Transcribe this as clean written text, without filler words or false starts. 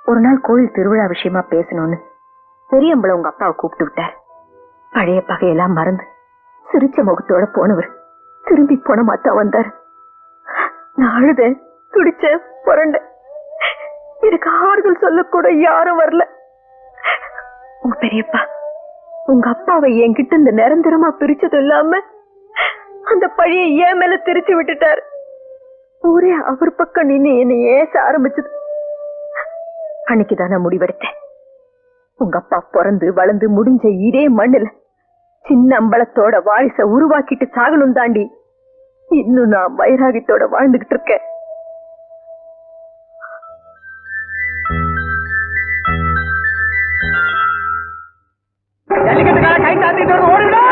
ஒரு நாள் கோயில் திருவிழா விஷயமா பேசணும்னு பெரியம்பளை உங்க அப்பாவை கூப்பிட்டு விட்டார். பழைய பகையெல்லாம் மறந்து சிரிச்ச முகத்தோட போனவர் திரும்பி போன மாத்தான் வந்தார். நான் அழுத, துடிச்ச, புரண்ட. எனக்கு ஆறுதல் சொல்லக்கூட யாரும் வரல. உங்க பெரியப்பா உங்க அப்பாவை என்கிட்ட இந்த நிரந்தரமா பிரிச்சது இல்லாம அந்த பழிய ஏன் மேல திரிச்சு விட்டுட்டாரு. ஊரே அவர் பக்கம் நின்று என்னை ஏச ஆரம்பிச்சது. அன்னைக்குதான் நான் முடிவெடுத்தேன். உங்க அப்பா பிறந்து வளர்ந்து முடிஞ்ச இதே மண்ணுல சின்ன அம்பலத்தோட வாரிச உருவாக்கிட்டு சாகணும் தாண்டி இன்னும் நான் வைராகித்தோட வாழ்ந்துகிட்டு இருக்கேன். கை தாத்திட்டு ஓடுடா.